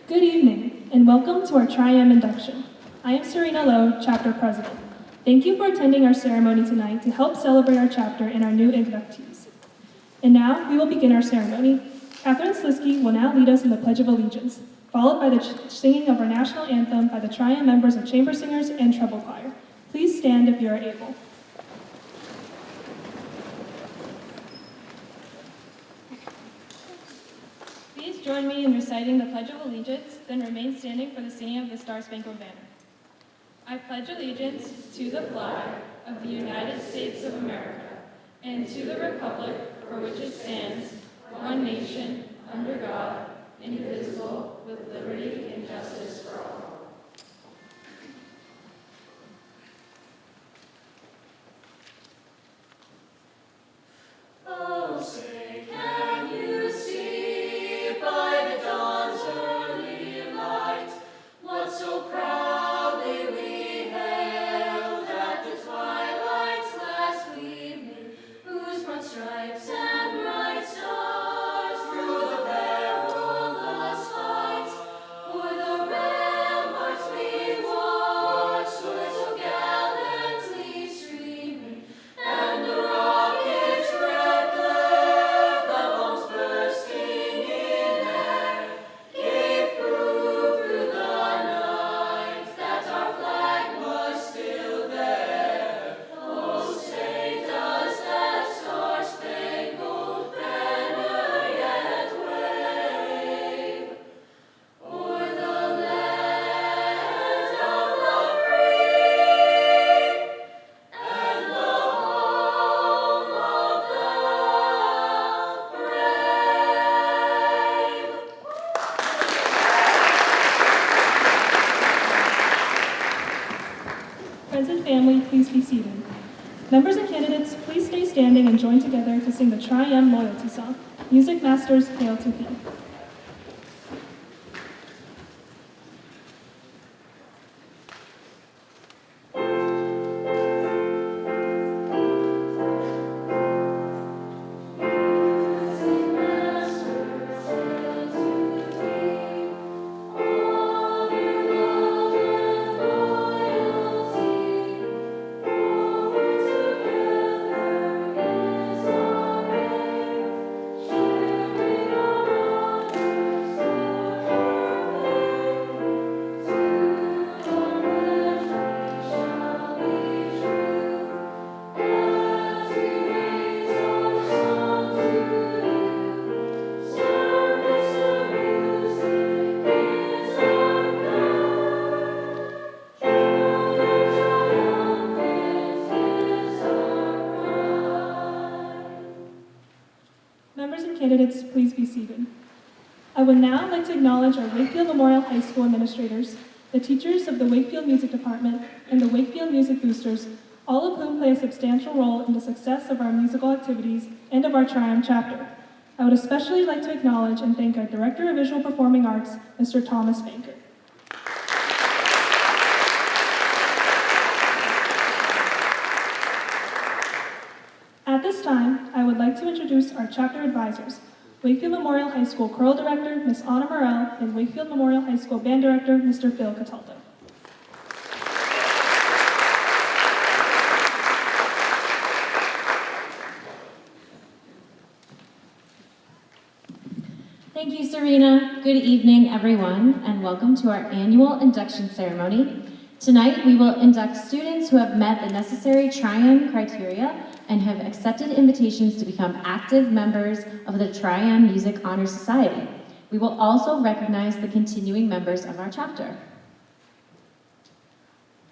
Good evening, and welcome to our Tri-M Induction. I am Serena Lowe, Chapter President. Thank you for attending our ceremony tonight to help celebrate our chapter and our new inductees. And now, we will begin our ceremony. Catherine Sliski will now lead us in the Pledge of Allegiance, followed by the singing of our national anthem by the Tri-M members of Chamber Singers and Treble Choir. Please stand if you are able. Please join me in reciting the Pledge of Allegiance, then remain standing for the singing of the Star-Spangled Banner. I pledge allegiance to the flag of the United States of America and to the republic for which it stands, one nation, under God, indivisible, with liberty and justice for all. Oh, say, can you see by the dawn's early light what so proudly we hailed at the twilight's last gleaming, whose broad stripes and bright stars through the perilous fight o'er the ramparts we watched stood so gallantly streaming, and the rockets red glare, the bombs bursting in air, gave proof through the night that our flag was still there. Oh, say, does that star-spangled banner yet wave o'er the land of the free and the home of the brave? Friends and family, please be seated. Members and candidates, please stay standing and join together to sing the Tri-M Loyalty Song. Music Masters, hail to thee. Members and candidates, please be seated. I would now like to acknowledge our Wakefield Memorial High School administrators, the teachers of the Wakefield Music Department, and the Wakefield Music Boosters, all of whom play a substantial role in the success of our musical activities and of our Tri-M chapter. I would especially like to acknowledge and thank our Director of Visual Performing Arts, Mr. Thomas Banker. At this time, I would like to introduce our chapter advisors, Wakefield Memorial High School Choral Director, Ms. Anna Morel, and Wakefield Memorial High School Band Director, Mr. Phil Cataldo. Thank you, Serena. Good evening, everyone, and welcome to our annual induction ceremony. Tonight, we will induct students who have met the necessary Tri-M criteria and have accepted invitations to become active members of the Tri-M Music Honor Society. We will also recognize the continuing members of our chapter.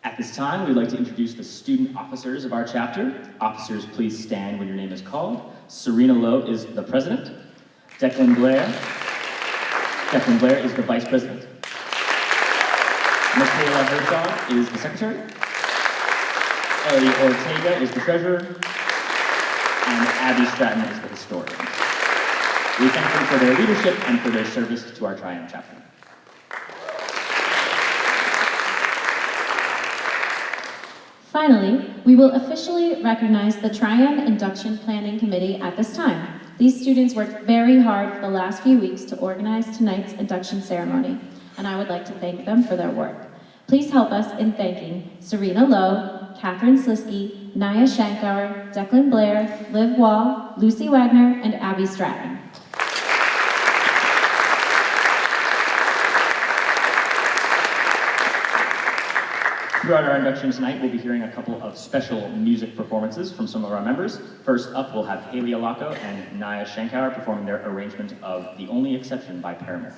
At this time, we'd like to introduce the student officers of our chapter. Officers, please stand when your name is called. Serena Lowe is the president. Declan Blair is the vice president. Michaela Herzog is the secretary. Ellie Ortega is the treasurer. And Abby Stratton is the historian. We thank them for their leadership and for their service to our Tri-M chapter. Finally, we will officially recognize the Tri-M Induction Planning Committee at this time. These students worked very hard for the last few weeks to organize tonight's induction ceremony. and I would like to thank them for their work. Please help us in thanking Serena Lowe, Catherine Slisky, Naya Shankauer, Declan Blair, Liv Wall, Lucy Wagner, and Abby Stratton. Throughout our induction tonight, we'll be hearing a couple of special music performances from some of our members. First up, we'll have Haley Alako and Naya Shankauer performing their arrangement of The Only Exception by Paramore.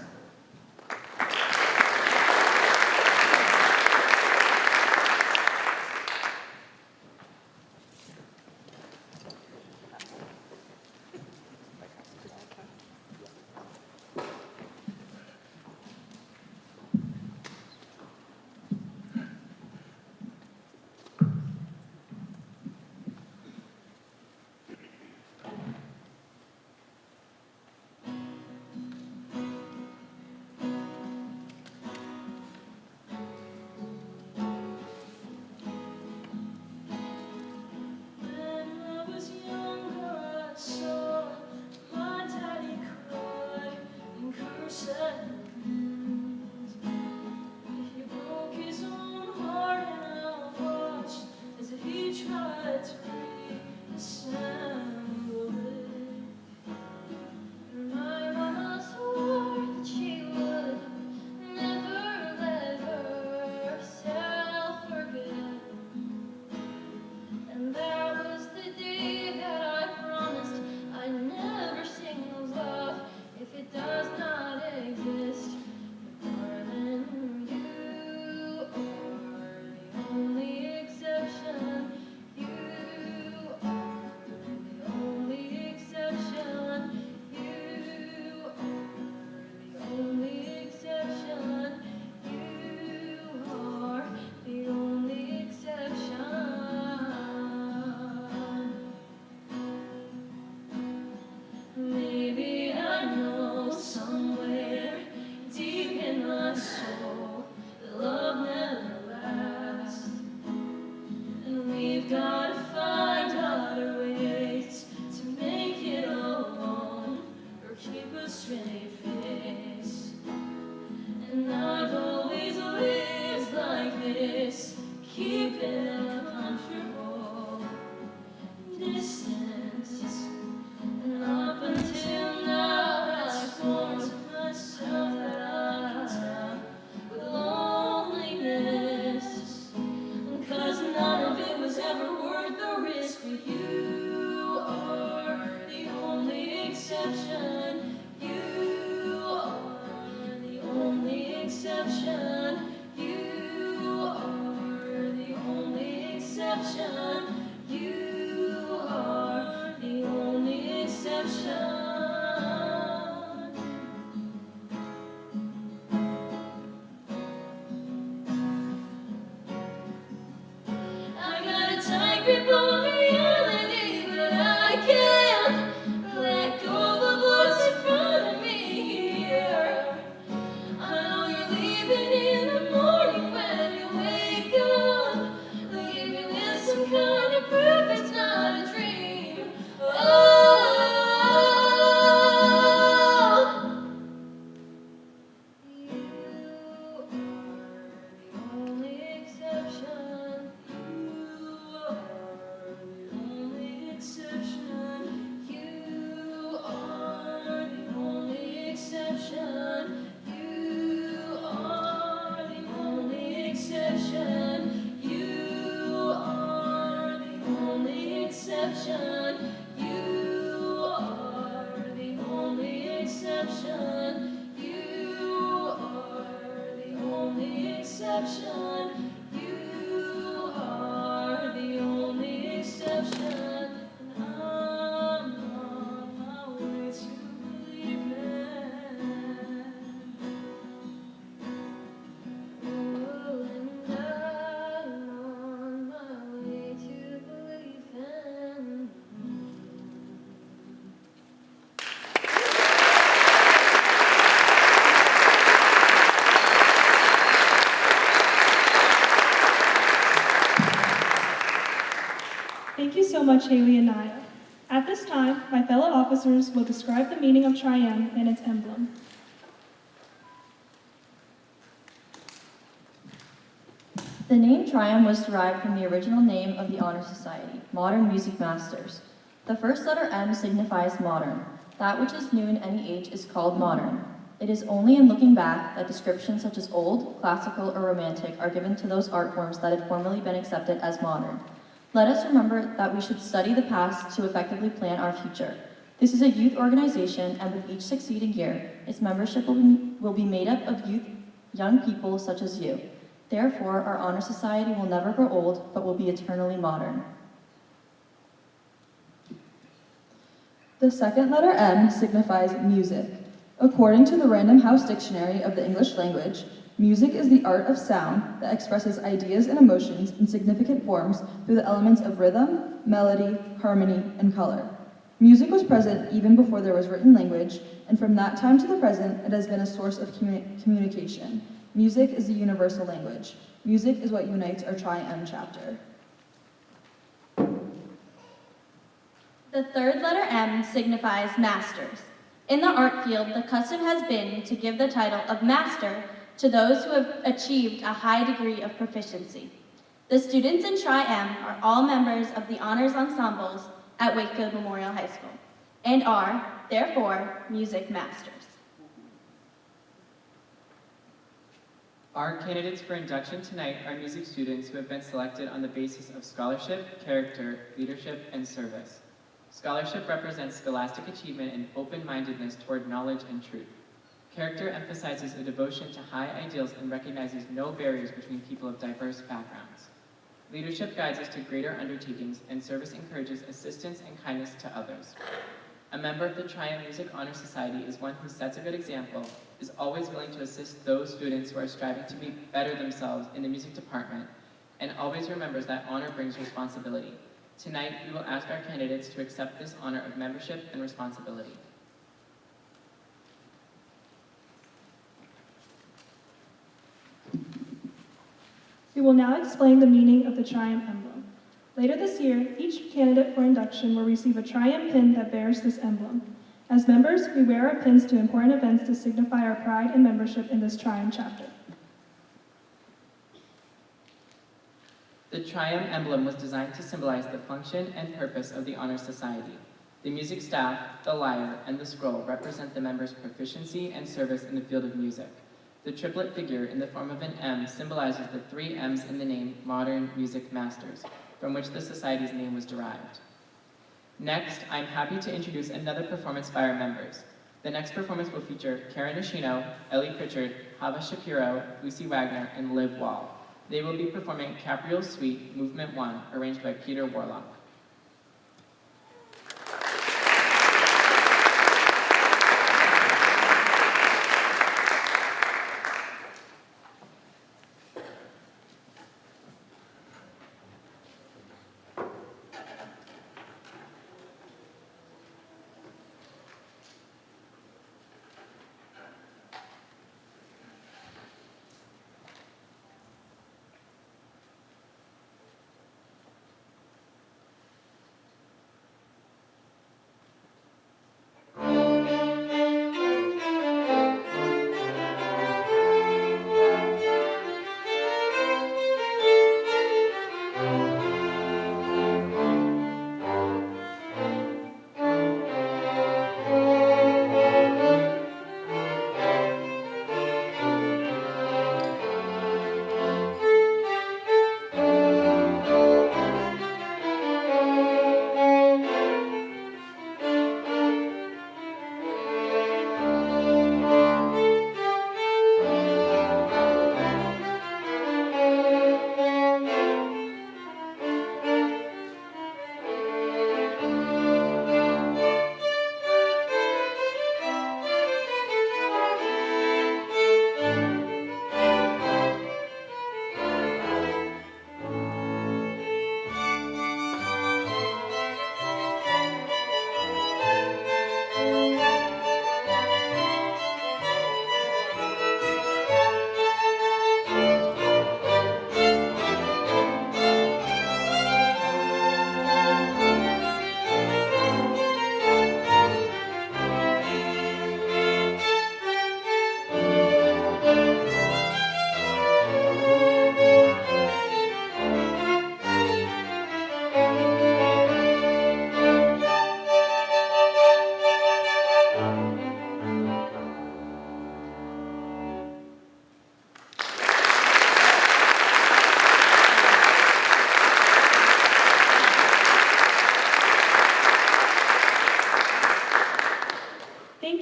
Thank you so much, Haley and Naya. At this time, my fellow officers will describe the meaning of Tri-M and its emblem. The name Triumph was derived from the original name of the Honor Society, Modern Music Masters. The first letter M signifies modern. That which is new in any age is called modern. It is only in looking back that descriptions such as old, classical, or romantic are given to those art forms that had formerly been accepted as modern. Let us remember that we should study the past to effectively plan our future. This is a youth organization, and with each succeeding year, its membership will be made up of young people such as you. Therefore, our honor society will never grow old, but will be eternally modern. The second letter M signifies music. According to the Random House Dictionary of the English Language, music is the art of sound that expresses ideas and emotions in significant forms through the elements of rhythm, melody, harmony, and color. Music was present even before there was written language, and from that time to the present, it has been a source of communication. Music is the universal language. Music is what unites our Tri-M chapter. The third letter M signifies masters. In the art field, the custom has been to give the title of master to those who have achieved a high degree of proficiency. The students in Tri-M are all members of the honors ensembles at Wakefield Memorial High School and are, therefore, music masters. Our candidates for induction tonight are music students who have been selected on the basis of scholarship, character, leadership, and service. Scholarship represents scholastic achievement and open-mindedness toward knowledge and truth. Character emphasizes a devotion to high ideals and recognizes no barriers between people of diverse backgrounds. Leadership guides us to greater undertakings, and service encourages assistance and kindness to others. A member of the Triumph Music Honor Society is one who sets a good example, is always willing to assist those students who are striving to be better themselves in the music department, and always remembers that honor brings responsibility. Tonight, we will ask our candidates to accept this honor of membership and responsibility. We will now explain the meaning of the Triumph emblem. Later this year, each candidate for induction will receive a Triumph pin that bears this emblem. As members, we wear our pins to important events to signify our pride and membership in this Triumph chapter. The Triumph emblem was designed to symbolize the function and purpose of the Honor Society. The music staff, the lyre, and the scroll represent the members' proficiency and service in the field of music. The triplet figure in the form of an M symbolizes the three M's in the name Modern Music Masters, from which the Society's name was derived. Next, I'm happy to introduce another performance by our members. The next performance will feature Karen Nishino, Ellie Pritchard, Hava Shapiro, Lucy Wagner, and Liv Wall. They will be performing Caprio's Suite, Movement 1, arranged by Peter Warlock.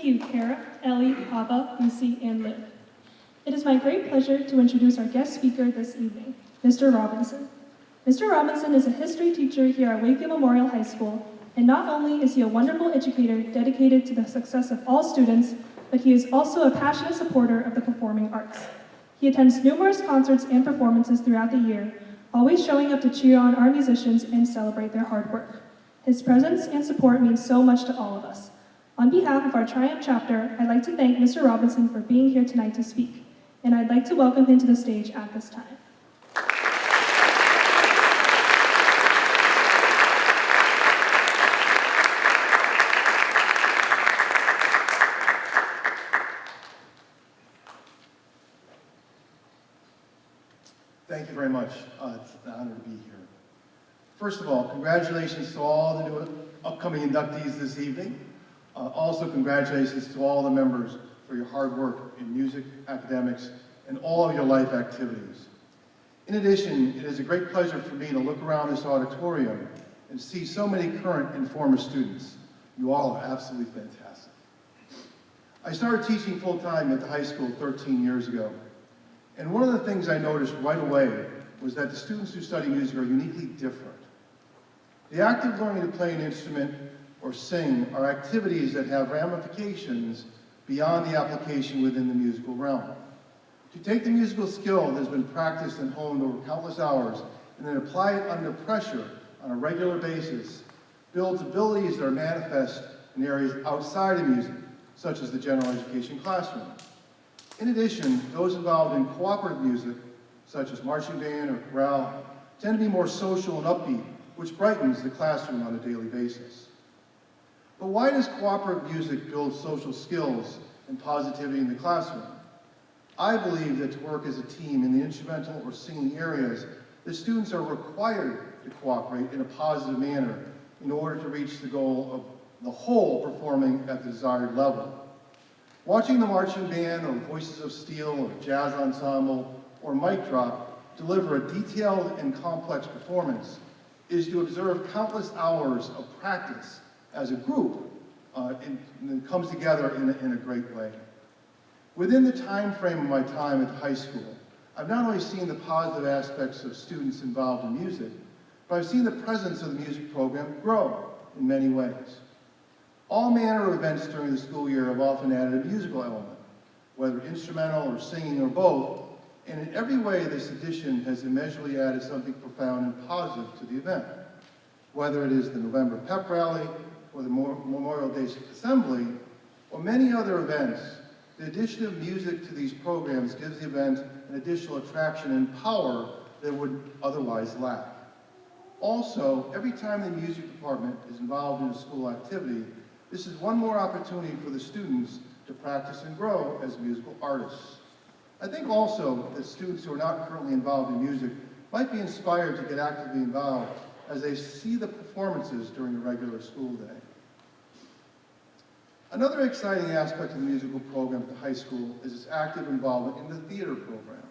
you, Kara, Ellie, Papa, Lucy, and Liv. It is my great pleasure to introduce our guest speaker this evening, Mr. Robinson. Mr. Robinson is a history teacher here at Wakefield Memorial High School, and not only is he a wonderful educator dedicated to the success of all students, but he is also a passionate supporter of the performing arts. He attends numerous concerts and performances throughout the year, always showing up to cheer on our musicians and celebrate their hard work. His presence and support means so much to all of us. On behalf of our Triumph chapter, I'd like to thank Mr. Robinson for being here tonight to speak, and I'd like to welcome him to the stage at this time. Thank you very much. It's an honor to be here. First of all, congratulations to all the new upcoming inductees this evening. Also, congratulations to all the members for your hard work in music, academics, and all of your life activities. In addition, it is a great pleasure for me to look around this auditorium and see so many current and former students. You all are absolutely fantastic. I started teaching full-time at the high school 13 years ago. And one of the things I noticed right away was that the students who study music are uniquely different. The act of learning to play an instrument or sing are activities that have ramifications beyond the application within the musical realm. To take the musical skill that has been practiced and honed over countless hours and then apply it under pressure on a regular basis builds abilities that are manifest in areas outside of music, such as the general education classroom. In addition, those involved in cooperative music, such as marching band or chorale, tend to be more social and upbeat, which brightens the classroom on a daily basis. But why does cooperative music build social skills and positivity in the classroom? I believe that to work as a team in the instrumental or singing areas, the students are required to cooperate in a positive manner in order to reach the goal of the whole performing at the desired level. Watching the marching band or Voices of Steel or jazz ensemble or mic drop deliver a detailed and complex performance is to observe countless hours of practice as a group and comes together in a great way. Within the time frame of my time at the high school, I've not only seen the positive aspects of students involved in music, but I've seen the presence of the music program grow in many ways. All manner of events during the school year have often added a musical element, whether instrumental or singing or both, and in every way this addition has immeasurably added something profound and positive to the event. Whether it is the November pep rally, or the Memorial Day Assembly, or many other events, the addition of music to these programs gives the event an additional attraction and power that would otherwise lack. Also, every time the music department is involved in a school activity, this is one more opportunity for the students to practice and grow as musical artists. I think also that students who are not currently involved in music might be inspired to get actively involved as they see the performances during the regular school day. Another exciting aspect of the musical program at the high school is its active involvement in the theater program.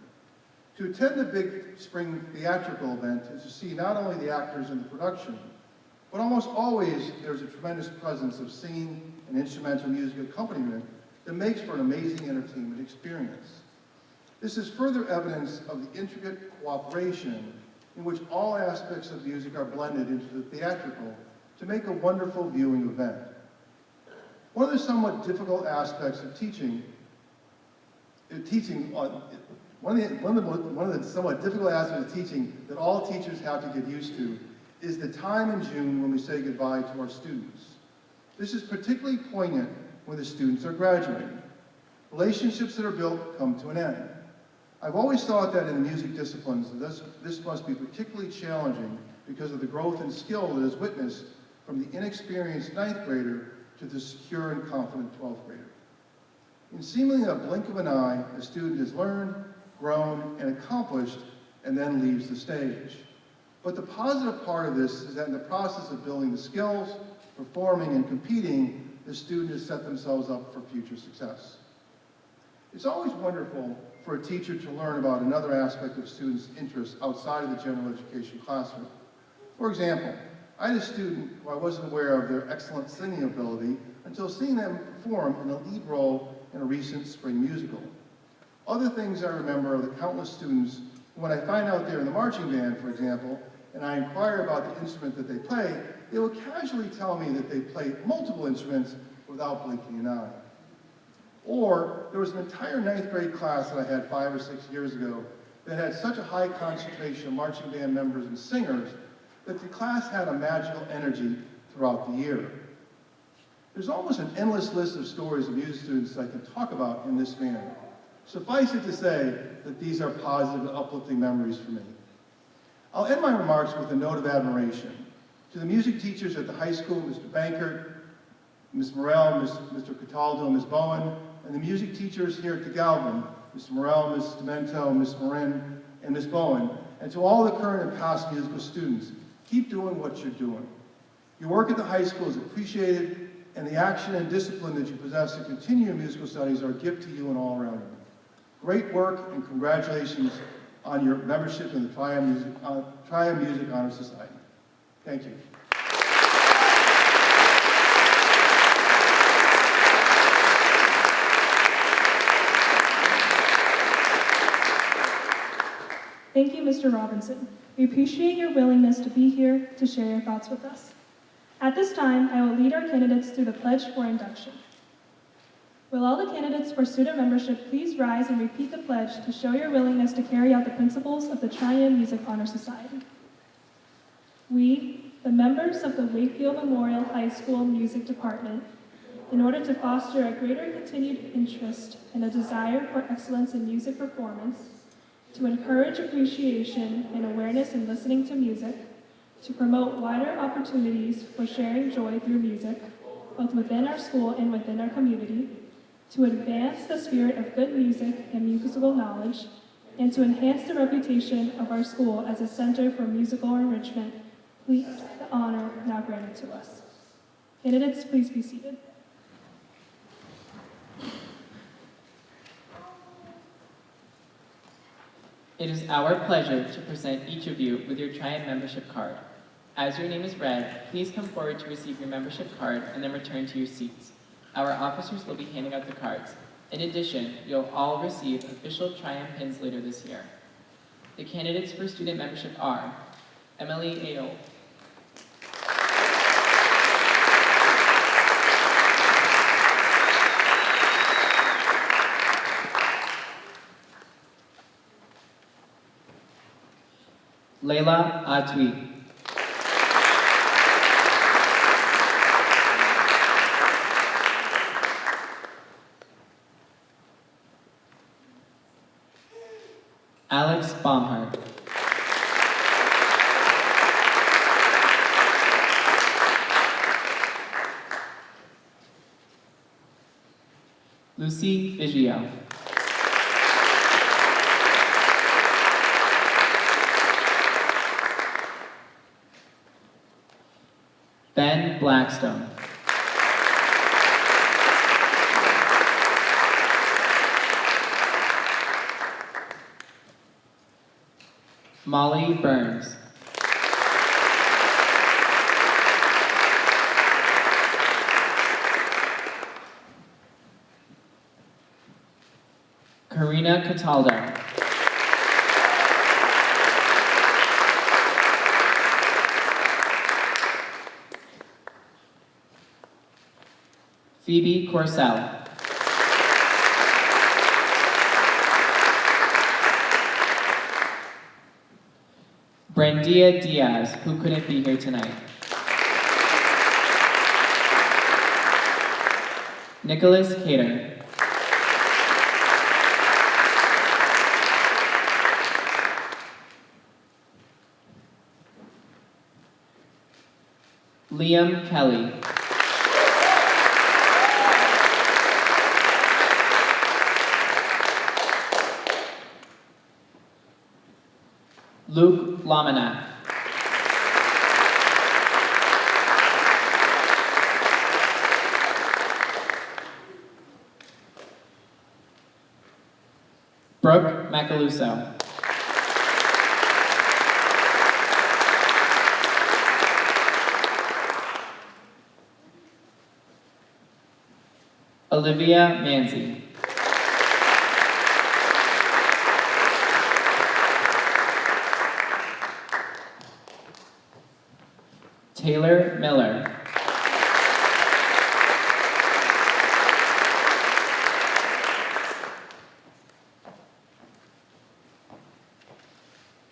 To attend the big spring theatrical event is to see not only the actors in the production, but almost always there's a tremendous presence of singing and instrumental music accompaniment that makes for an amazing entertainment experience. This is further evidence of the intricate cooperation in which all aspects of music are blended into the theatrical to make a wonderful viewing event. One of the somewhat difficult aspects of teaching one of the somewhat difficult aspects of teaching that all teachers have to get used to is the time in June when we say goodbye to our students. This is particularly poignant when the students are graduating. Relationships that are built come to an end. I've always thought that in the music disciplines, this must be particularly challenging because of the growth and skill that is witnessed from the inexperienced 9th grader to the secure and confident 12th grader. In seemingly a blink of an eye, a student has learned, grown, and accomplished, and then leaves the stage. But the positive part of this is that in the process of building the skills, performing, and competing, the student has set themselves up for future success. It's always wonderful for a teacher to learn about another aspect of students' interests outside of the general education classroom. For example, I had a student who I wasn't aware of their excellent singing ability until seeing them perform in a lead role in a recent spring musical. Other things I remember are the countless students who, when I find out they're in the marching band, for example, and I inquire about the instrument that they play, they will casually tell me that they play multiple instruments without blinking an eye. Or there was an entire 9th grade class that I had 5 or 6 years ago that had such a high concentration of marching band members and singers that the class had a magical energy throughout the year. There's almost an endless list of stories of music students I can talk about in this manner. Suffice it to say that these are positive and uplifting memories for me. I'll end my remarks with a note of admiration. To the music teachers at the high school, Mr. Bankert, Ms. Morell, Mr. Cataldo, Ms. Bowen, and the music teachers here at the Galvin, Mr. Morell, Ms. Demento, Ms. Marin, and Ms. Bowen, and to all the current and past musical students, keep doing what you're doing. Your work at the high school is appreciated, and the action and discipline that you possess to continue your musical studies are a gift to you and all around you. Great work, and congratulations on your membership in the Triumph Music Honor Society. Thank you. Thank you, Mr. Robinson. We appreciate your willingness to be here to share your thoughts with us. At this time, I will lead our candidates through the pledge for induction. Will all the candidates for student membership please rise and repeat the pledge to show your willingness to carry out the principles of the Triumph Music Honor Society? We, the members of the Wakefield Memorial High School Music Department, in order to foster a greater continued interest and a desire for excellence in music performance, to encourage appreciation and awareness in listening to music, to promote wider opportunities for sharing joy through music, both within our school and within our community, to advance the spirit of good music and musical knowledge, and to enhance the reputation of our school as a center for musical enrichment, please the honor now granted to us. Candidates, please be seated. It is our pleasure to present each of you with your Triumph membership card. As your name is read, please come forward to receive your membership card and then return to your seats. Our officers will be handing out the cards. In addition, you'll all receive official Triumph pins later this year. The candidates for student membership are Emily Ayo, Layla Atwi, Alex Baumhart, Lucy Vigio, Ben Blackstone, Molly Burns, Karina Cataldo, Phoebe Corsell, Brandia Diaz, who couldn't be here tonight, Nicholas Cater, Liam Kelly, Luke Lamana, Brooke Macaluso, Olivia Manzi. Taylor Miller.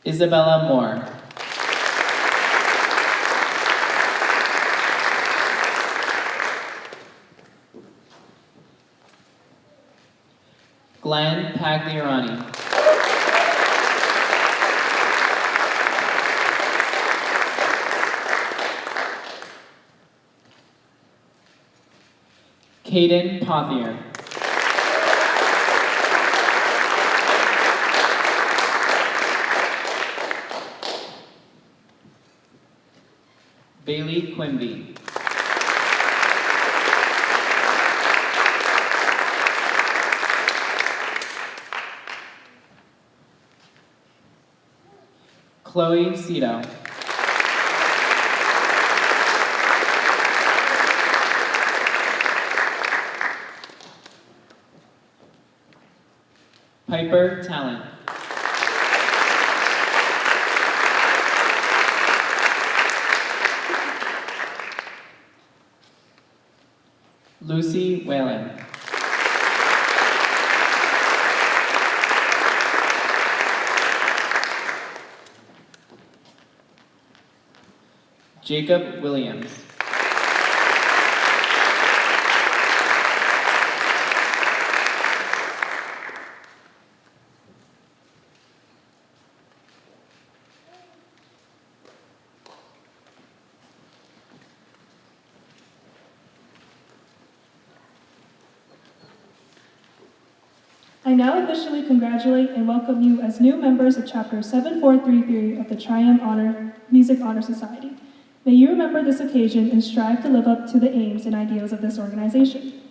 Isabella Moore. Glenn Pagliarani. Caden Pothier. Bailey Quimby. Chloe Cito. Piper Talent. Lucy Whalen. Jacob Williams. I now officially congratulate and welcome you as new members of Chapter 7433 of the Triumph Music Honor Society. May you remember this occasion and strive to live up to the aims and ideals of this organization.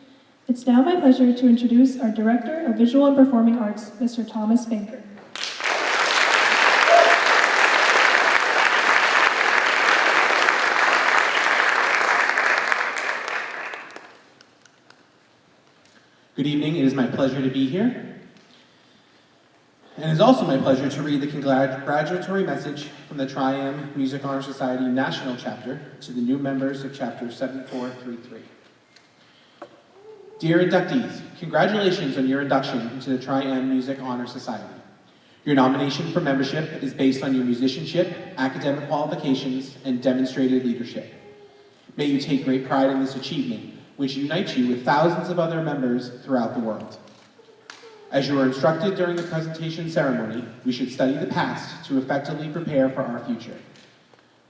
It's now my pleasure to introduce our Director of Visual and Performing Arts, Mr. Thomas Banker. Good evening, it is my pleasure to be here. And it is also my pleasure to read the congratulatory message from the Triumph Music Honor Society National Chapter to the new members of Chapter 7433. Dear inductees, congratulations on your induction into the Triumph Music Honor Society. Your nomination for membership is based on your musicianship, academic qualifications, and demonstrated leadership. May you take great pride in this achievement, which unites you with thousands of other members throughout the world. As you were instructed during the presentation ceremony, we should study the past to effectively prepare for our future.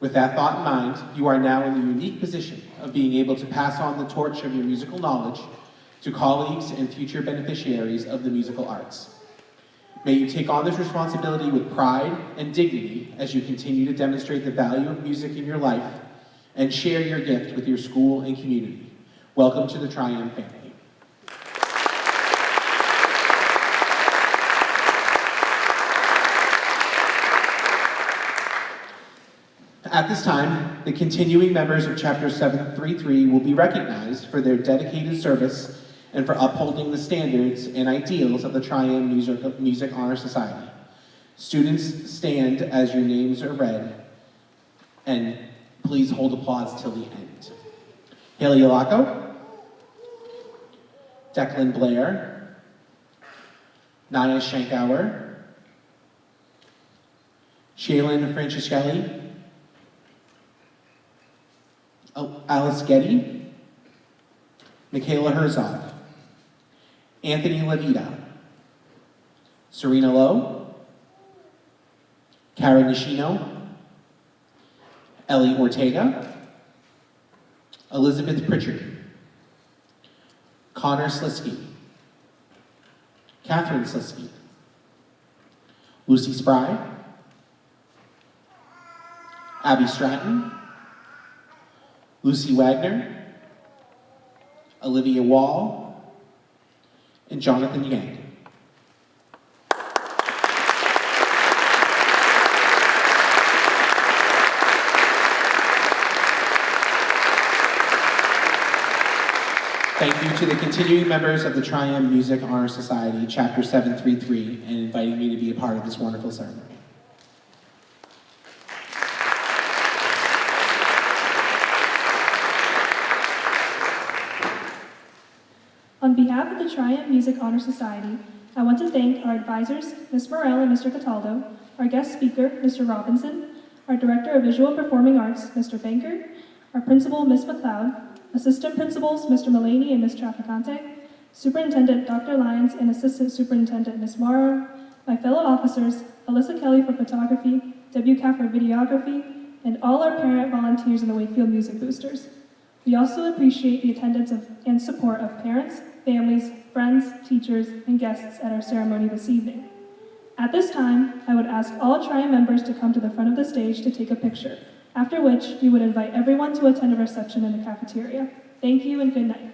With that thought in mind, you are now in the unique position of being able to pass on the torch of your musical knowledge to colleagues and future beneficiaries of the musical arts. May you take on this responsibility with pride and dignity as you continue to demonstrate the value of music in your life and share your gift with your school and community. Welcome to the Triumph family. At this time, the continuing members of Chapter 733 will be recognized for their dedicated service and for upholding the standards and ideals of the Triumph Music Honor Society. Students stand as your names are read, and please hold applause till the end. Haley Alaco, Declan Blair, Naya Shankauer, Shaylin Francischelli, Alice Getty, Michaela Herzog, Anthony Levita, Serena Lowe, Karen Nishino, Ellie Ortega, Elizabeth Pritchard, Connor Slisky, Catherine Slisky, Lucy Spry, Abby Stratton, Lucy Wagner, Olivia Wall, and Jonathan Yang. Thank you to the continuing members of the Triumph Music Honor Society, Chapter 733, and inviting me to be a part of this wonderful ceremony. On behalf of the Triumph Music Honor Society, I want to thank our advisors, Ms. Morel and Mr. Cataldo, our guest speaker, Mr. Robinson, our Director of Visual Performing Arts, Mr. Banker, our Principal, Ms. McLeod, Assistant Principals, Mr. Mullaney and Ms. Trafficante, Superintendent Dr. Lyons and Assistant Superintendent Ms. Morrow, my fellow officers, Alyssa Kelly for photography, WCAF for videography, and all our parent volunteers in the Wakefield Music Boosters. We also appreciate the attendance and support of parents, families, friends, teachers, and guests at our ceremony this evening. At this time, I would ask all Triumph members to come to the front of the stage to take a picture, after which we would invite everyone to attend a reception in the cafeteria. Thank you and good night.